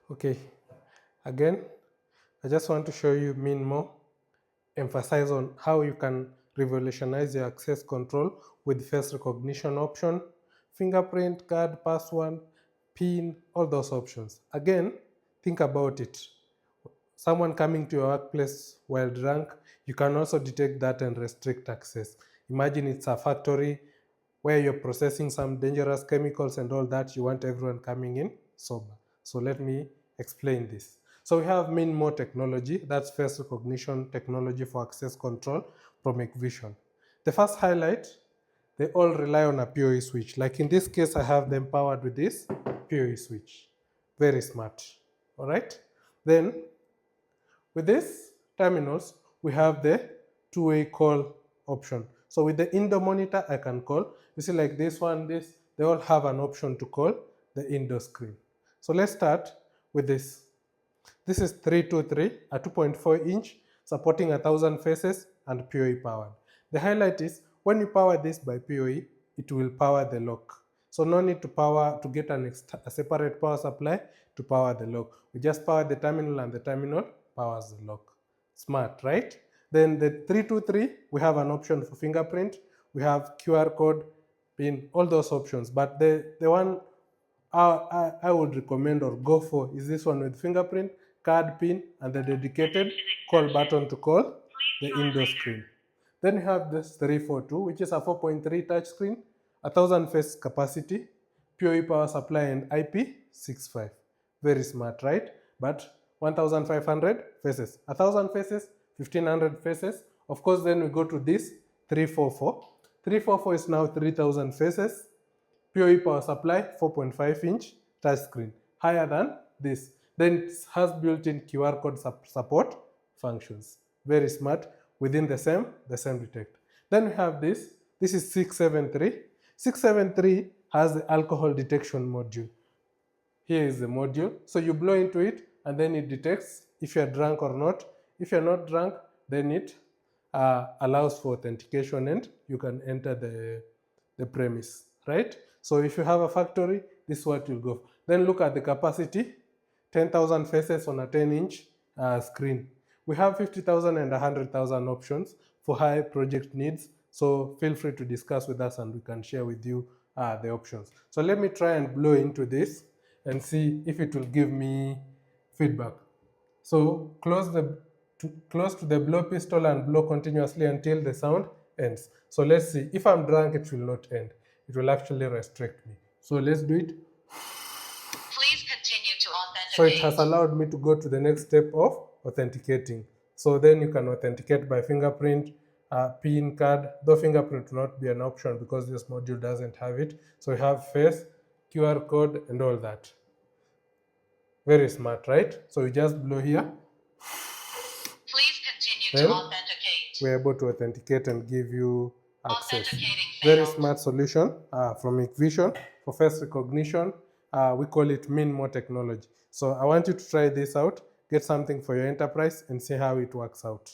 Okay, again, I just want to show you MinMoe, emphasize on how you can revolutionize your access control with face recognition option, fingerprint, card, password, PIN, all those options. Again, think about it. Someone coming to your workplace while drunk, you can also detect that and restrict access. Imagine it's a factory where you're processing some dangerous chemicals and all that, you want everyone coming in sober. So let me explain this. So we have MinMoe technology, that's face recognition technology for access control from HIKVISION. The first highlight, they all rely on a PoE switch. Like in this case, I have them powered with this PoE switch. Very smart, all right? Then with these terminals, we have the two-way call option. So with the indoor monitor, I can call. You see like this one, this, they all have an option to call the indoor screen. So let's start with this. This is 323, a 2.4 inch, supporting 1,000 faces and PoE powered. The highlight is when you power this by PoE, it will power the lock. So no need to get a separate power supply to power the lock. We just power the terminal and the terminal powers the lock. Smart, right? Then the 323, we have an option for fingerprint. We have QR code, PIN, all those options. But the one I would recommend or go for is this one with fingerprint, card, PIN, and the dedicated call button to call the indoor screen. Then we have this 342, which is a 4.3 touchscreen, 1,000 face capacity, PoE power supply, and IP65. Very smart, right? But 1,500 faces, 1,000 faces, 1,500 faces. Of course, then we go to this 344. 344 is now 3,000 faces. PoE power supply, 4.5 inch touchscreen, higher than this. Then it has built-in QR code support functions. Very smart, within the same detect. Then we have this. This is 673. 673 has the alcohol detection module. Here is the module. So you blow into it and then it detects if you're drunk or not. If you're not drunk, then it allows for authentication and you can enter the premise, right? So if you have a factory, this is what you'll go. Then look at the capacity, 10,000 faces on a 10-inch screen. We have 50,000 and 100,000 options for high project needs. So feel free to discuss with us and we can share with you the options. So let me try and blow into this and see if it will give me feedback. So close to the blow pistol and blow continuously until the sound ends. So let's see. If I'm drunk, it will not end. It will actually restrict me. So let's do it. Please continue to authenticate. So it has allowed me to go to the next step of authenticating. So then you can authenticate by fingerprint, PIN card, though fingerprint will not be an option because this module doesn't have it. So we have face, QR code, and all that. Very smart, right? So we just blow here. Please continue to authenticate. We're able to authenticate and give you access. Very smart solution from HIKVISION for face recognition. We call it MinMoe technology. So I want you to try this out, get something for your enterprise, and see how it works out.